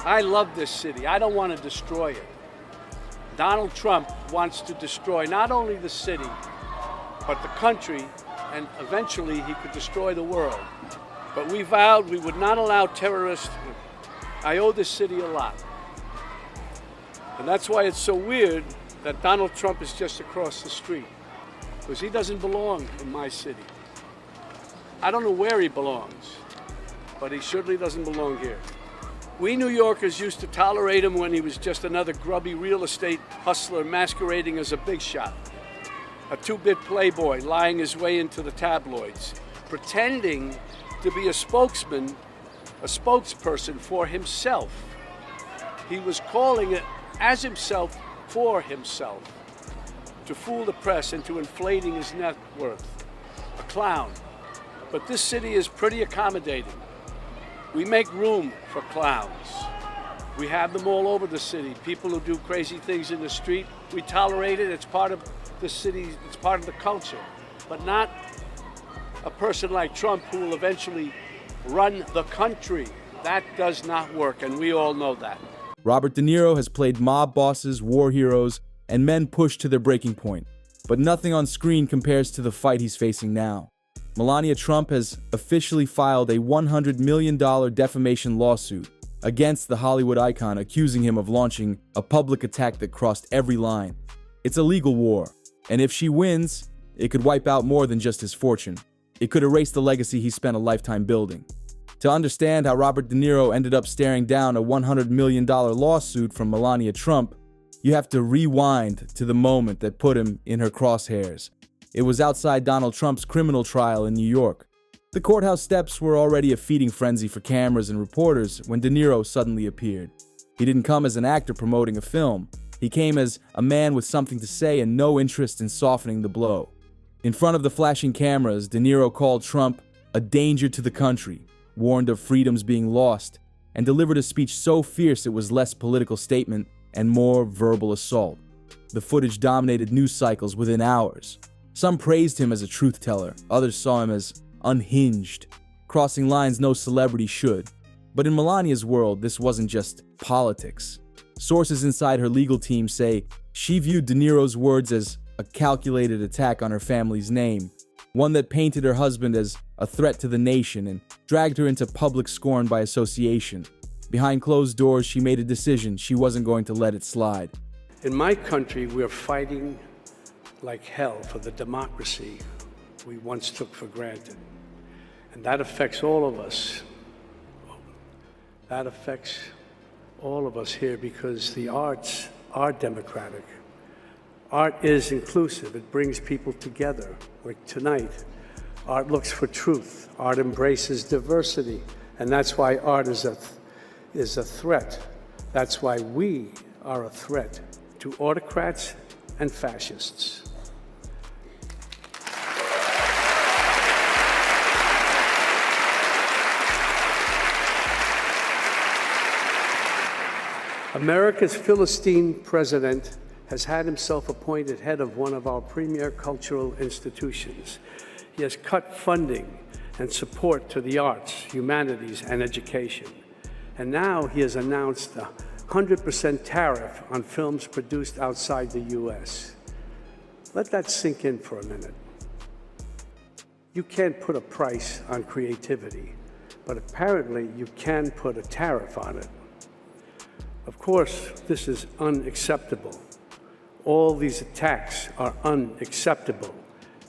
I love this city. I don't want to destroy it. Donald Trump wants to destroy not only the city, but the country, and eventually he could destroy the world. But we vowed we would not allow terrorists. I owe this city a lot. And that's why it's so weird that Donald Trump is just across the street, because he doesn't belong in my city. I don't know where he belongs, but he certainly doesn't belong here. We New Yorkers used to tolerate him when he was just another grubby real estate hustler masquerading as a big shot, a two-bit playboy lying his way into the tabloids, pretending to be a spokesperson for himself. He was calling it as himself for himself, to fool the press into inflating his net worth. A clown. But this city is pretty accommodating. We make room for clowns. We have them all over the city. People who do crazy things in the street, we tolerate it. It's part of the city, it's part of the culture. But not a person like Trump who will eventually run the country. That does not work, and we all know that. Robert De Niro has played mob bosses, war heroes, and men pushed to their breaking point. But nothing on screen compares to the fight he's facing now. Melania Trump has officially filed a $100 million defamation lawsuit against the Hollywood icon, accusing him of launching a public attack that crossed every line. It's a legal war, and if she wins, it could wipe out more than just his fortune. It could erase the legacy he spent a lifetime building. To understand how Robert De Niro ended up staring down a $100 million lawsuit from Melania Trump, you have to rewind to the moment that put him in her crosshairs. It was outside Donald Trump's criminal trial in New York. The courthouse steps were already a feeding frenzy for cameras and reporters when De Niro suddenly appeared. He didn't come as an actor promoting a film. He came as a man with something to say and no interest in softening the blow. In front of the flashing cameras, De Niro called Trump a danger to the country, warned of freedoms being lost, and delivered a speech so fierce it was less political statement and more verbal assault. The footage dominated news cycles within hours. Some praised him as a truth teller, others saw him as unhinged, crossing lines no celebrity should. But in Melania's world, this wasn't just politics. Sources inside her legal team say she viewed De Niro's words as a calculated attack on her family's name, one that painted her husband as a threat to the nation and dragged her into public scorn by association. Behind closed doors, she made a decision she wasn't going to let it slide. In my country, we're fighting like hell for the democracy we once took for granted. And that affects all of us. That affects all of us here because the arts are democratic. Art is inclusive. It brings people together. Like tonight, art looks for truth. Art embraces diversity. And that's why art is a threat. That's why we are a threat to autocrats and fascists. America's Philistine president has had himself appointed head of one of our premier cultural institutions. He has cut funding and support to the arts, humanities, and education. And now he has announced a 100% tariff on films produced outside the U.S. Let that sink in for a minute. You can't put a price on creativity, but apparently you can put a tariff on it. Of course, this is unacceptable. All these attacks are unacceptable.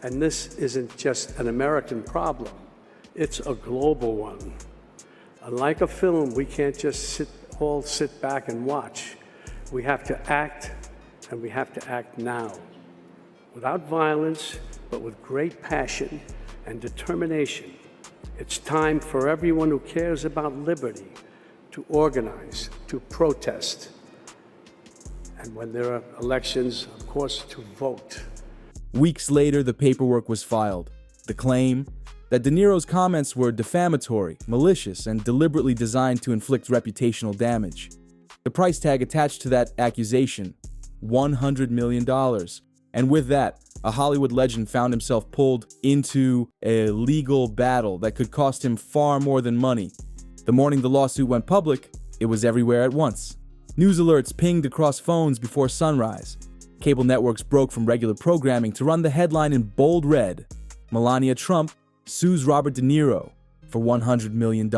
And this isn't just an American problem. It's a global one. Unlike a film, we can't just all sit back and watch. We have to act, and we have to act now. Without violence, but with great passion and determination. It's time for everyone who cares about liberty to organize, to protest, and when there are elections, of course, to vote. Weeks later, the paperwork was filed. The claim that De Niro's comments were defamatory, malicious, and deliberately designed to inflict reputational damage. The price tag attached to that accusation, $100 million. And with that, a Hollywood legend found himself pulled into a legal battle that could cost him far more than money. The morning the lawsuit went public, It was everywhere at once. News alerts pinged across phones before sunrise. Cable networks broke from regular programming to run the headline in bold red: Melania Trump sues Robert De Niro for $100 million.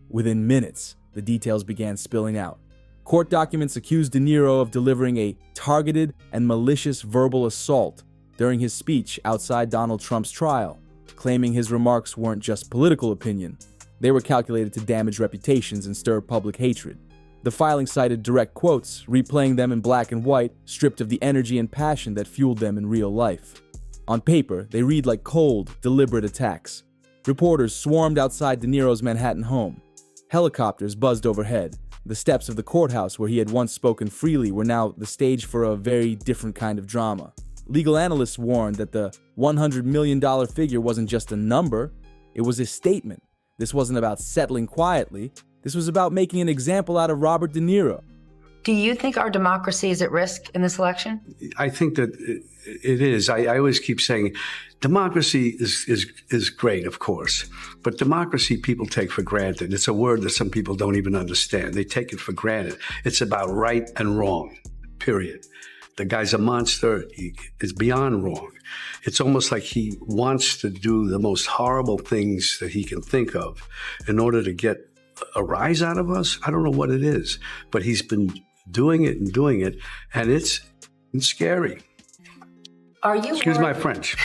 Within minutes, the details began spilling out. Court documents accused De Niro of delivering a targeted and malicious verbal assault during his speech outside Donald Trump's trial, claiming his remarks weren't just political opinion. They were calculated to damage reputations and stir public hatred. The filing cited direct quotes, replaying them in black and white, stripped of the energy and passion that fueled them in real life. On paper, they read like cold, deliberate attacks. Reporters swarmed outside De Niro's Manhattan home. Helicopters buzzed overhead. The steps of the courthouse where he had once spoken freely were now the stage for a very different kind of drama. Legal analysts warned that the $100 million figure wasn't just a number, it was a statement. This wasn't about settling quietly. This was about making an example out of Robert De Niro. Do you think our democracy is at risk in this election? I think that it is. I always keep saying democracy is great, of course, but democracy people take for granted. It's a word that some people don't even understand. They take it for granted. It's about right and wrong, period. The guy's a monster. He is beyond wrong. It's almost like he wants to do the most horrible things that he can think of in order to get a rise out of us. I don't know what it is, but he's been doing it, and it's scary. Are you Excuse my French.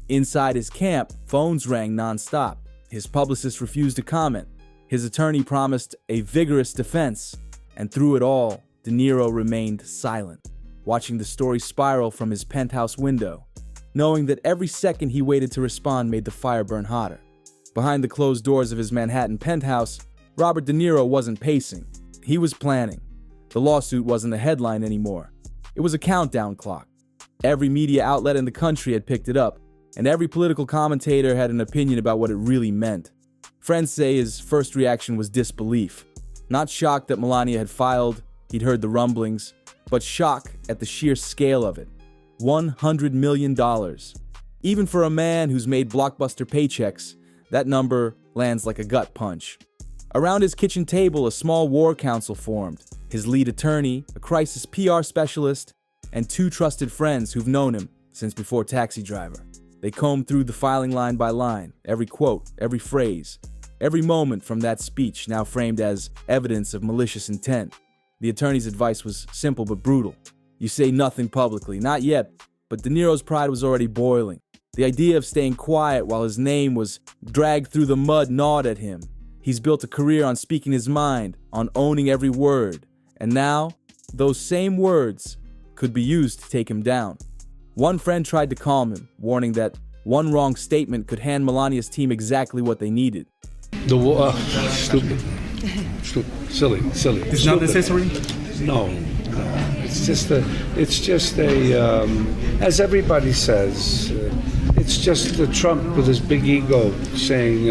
Inside his camp, phones rang nonstop. His publicist refused to comment. His attorney promised a vigorous defense. And through it all, De Niro remained silent, watching the story spiral from his penthouse window, knowing that every second he waited to respond made the fire burn hotter. Behind the closed doors of his Manhattan penthouse, Robert De Niro wasn't pacing. He was planning. The lawsuit wasn't a headline anymore. It was a countdown clock. Every media outlet in the country had picked it up, and every political commentator had an opinion about what it really meant. Friends say his first reaction was disbelief. Not shock that Melania had filed, he'd heard the rumblings, but shock at the sheer scale of it. $100 million. Even for a man who's made blockbuster paychecks, that number lands like a gut punch. Around his kitchen table, a small war council formed. His lead attorney, a crisis PR specialist, and two trusted friends who've known him since before Taxi Driver. They combed through the filing line by line, every quote, every phrase, every moment from that speech now framed as evidence of malicious intent. The attorney's advice was simple but brutal. You say nothing publicly, not yet, but De Niro's pride was already boiling. The idea of staying quiet while his name was dragged through the mud gnawed at him. He's built a career on speaking his mind, on owning every word. And now, those same words could be used to take him down. One friend tried to calm him, warning that one wrong statement could hand Melania's team exactly what they needed. Stupid. Silly. It's not necessary? No. It's just a, as everybody says, it's just the Trump with his big ego saying,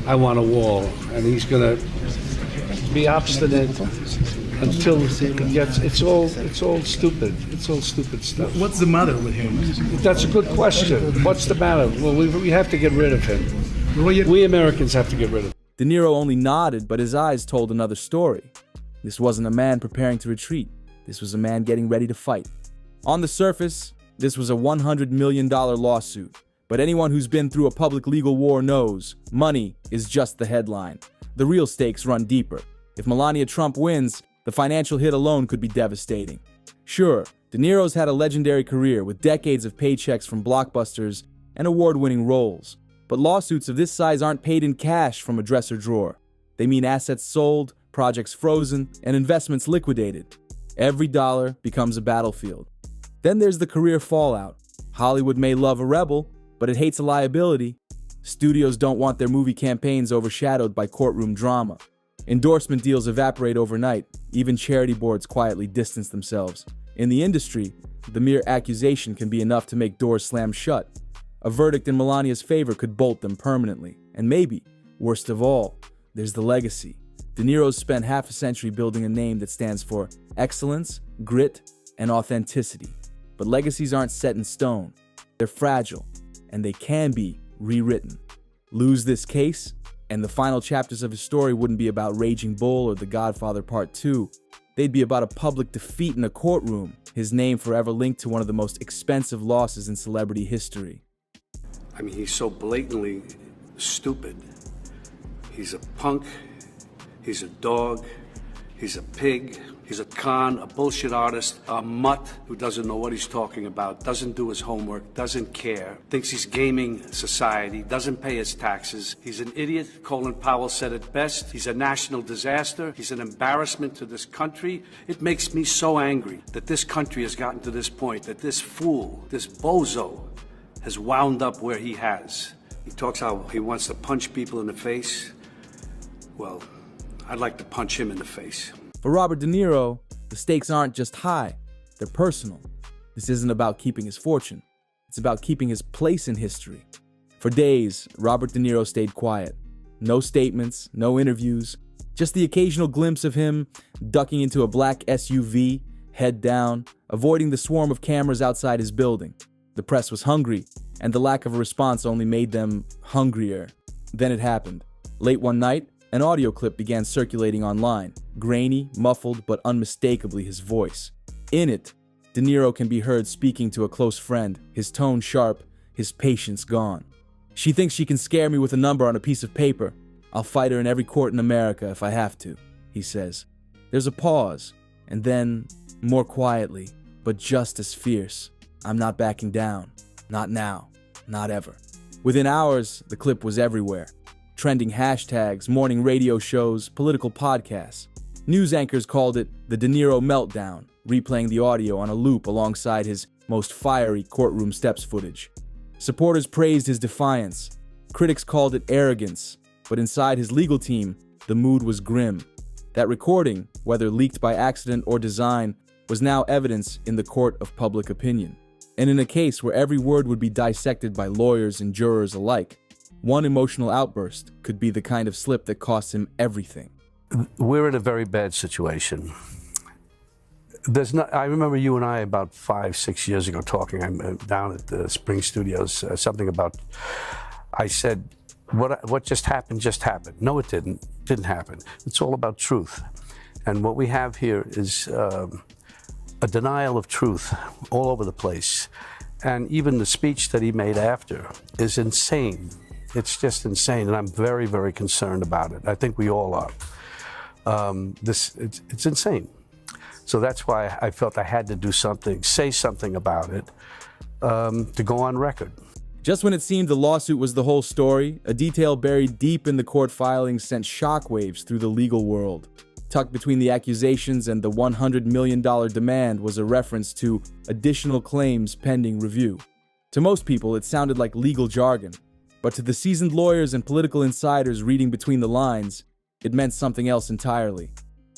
I want a wall. And he's going to be obstinate until he gets, it's all stupid. It's all stupid stuff. What's the matter with him? That's a good question. What's the matter? Well, we have to get rid of him. We Americans have to get rid of him. De Niro only nodded, but his eyes told another story. This wasn't a man preparing to retreat. This was a man getting ready to fight. On the surface, this was a $100 million lawsuit. But anyone who's been through a public legal war knows money is just the headline. The real stakes run deeper. If Melania Trump wins, the financial hit alone could be devastating. Sure, De Niro's had a legendary career with decades of paychecks from blockbusters and award-winning roles. But lawsuits of this size aren't paid in cash from a dresser drawer. They mean assets sold, projects frozen, and investments liquidated. Every dollar becomes a battlefield. Then there's the career fallout. Hollywood may love a rebel, but it hates a liability. Studios don't want their movie campaigns overshadowed by courtroom drama. Endorsement deals evaporate overnight. Even charity boards quietly distance themselves. In the industry, the mere accusation can be enough to make doors slam shut. A verdict in Melania's favor could bolt them permanently. And maybe, worst of all, there's the legacy. De Niro's spent half a century building a name that stands for excellence, grit, and authenticity. But legacies aren't set in stone. They're fragile, and they can be rewritten. Lose this case, And the final chapters of his story wouldn't be about Raging Bull or The Godfather Part 2. They'd be about a public defeat in a courtroom, his name forever linked to one of the most expensive losses in celebrity history. I mean, he's so blatantly stupid. He's a punk, he's a dog, he's a pig, he's a con, a bullshit artist, a mutt who doesn't know what he's talking about, doesn't do his homework, doesn't care, thinks he's gaming society, doesn't pay his taxes. He's an idiot. Colin Powell said it best. He's a national disaster. He's an embarrassment to this country. It makes me so angry that this country has gotten to this point, that this fool, this bozo, has wound up where he has. He talks how he wants to punch people in the face. Well, I'd like to punch him in the face. For Robert De Niro, the stakes aren't just high, they're personal. This isn't about keeping his fortune, it's about keeping his place in history. For days, Robert De Niro stayed quiet. No statements, no interviews, just the occasional glimpse of him ducking into a black SUV, head down, avoiding the swarm of cameras outside his building. The press was hungry, and the lack of a response only made them hungrier. Then it happened. Late one night, an audio clip began circulating online, grainy, muffled, but unmistakably his voice. In it, De Niro can be heard speaking to a close friend, his tone sharp, his patience gone. "She thinks she can scare me with a number on a piece of paper. I'll fight her in every court in America if I have to," he says. There's a pause, and then, more quietly, but just as fierce, "I'm not backing down. Not now. Not ever." Within hours, the clip was everywhere. Trending hashtags, morning radio shows, political podcasts. News anchors called it the De Niro Meltdown, replaying the audio on a loop alongside his most fiery courtroom steps footage. Supporters praised his defiance. Critics called it arrogance. But inside his legal team, the mood was grim. That recording, whether leaked by accident or design, was now evidence in the court of public opinion. And in a case where every word would be dissected by lawyers and jurors alike, one emotional outburst could be the kind of slip that costs him everything. We're in a very bad situation. I remember you and I about 5-6 years ago talking. I'm down at the Spring Studios, something about, I said, what just happened, just happened. No, it didn't happen. It's all about truth. And what we have here is a denial of truth all over the place. And even the speech that he made after is insane. It's just insane, and I'm very, very concerned about it. I think we all are. It's insane. So that's why I felt I had to do something, say something about it, to go on record. Just when it seemed the lawsuit was the whole story, a detail buried deep in the court filings sent shockwaves through the legal world. Tucked between the accusations and the $100 million demand was a reference to additional claims pending review. To most people, it sounded like legal jargon. But to the seasoned lawyers and political insiders reading between the lines, it meant something else entirely.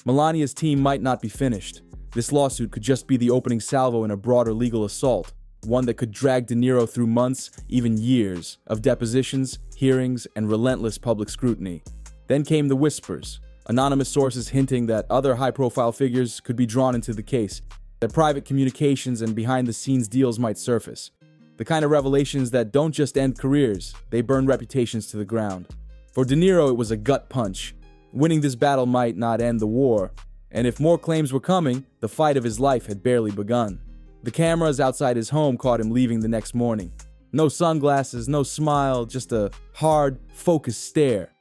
Melania's team might not be finished. This lawsuit could just be the opening salvo in a broader legal assault, one that could drag De Niro through months, even years, of depositions, hearings, and relentless public scrutiny. Then came the whispers, anonymous sources hinting that other high-profile figures could be drawn into the case, that private communications and behind-the-scenes deals might surface. The kind of revelations that don't just end careers, they burn reputations to the ground. For De Niro, it was a gut punch. Winning this battle might not end the war, and if more claims were coming, the fight of his life had barely begun. The cameras outside his home caught him leaving the next morning. No sunglasses, no smile, just a hard, focused stare.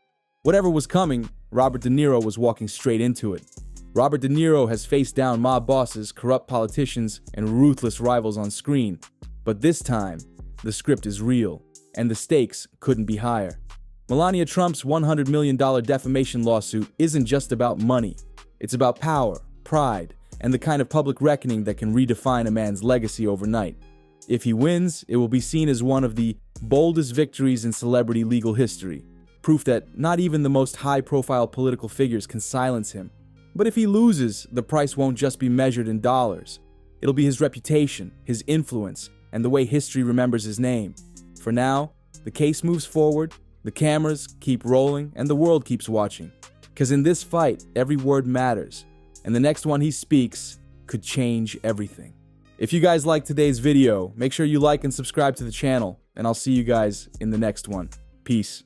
Whatever was coming, Robert De Niro was walking straight into it. Robert De Niro has faced down mob bosses, corrupt politicians, and ruthless rivals on screen. But this time, the script is real, and the stakes couldn't be higher. Melania Trump's $100 million defamation lawsuit isn't just about money. It's about power, pride, and the kind of public reckoning that can redefine a man's legacy overnight. If he wins, it will be seen as one of the boldest victories in celebrity legal history, proof that not even the most high-profile political figures can silence him. But if he loses, the price won't just be measured in dollars. It'll be his reputation, his influence, and the way history remembers his name. For now, the case moves forward, the cameras keep rolling, and the world keeps watching. Because in this fight, every word matters, and the next one he speaks could change everything. If you guys liked today's video, make sure you like and subscribe to the channel, and I'll see you guys in the next one. Peace.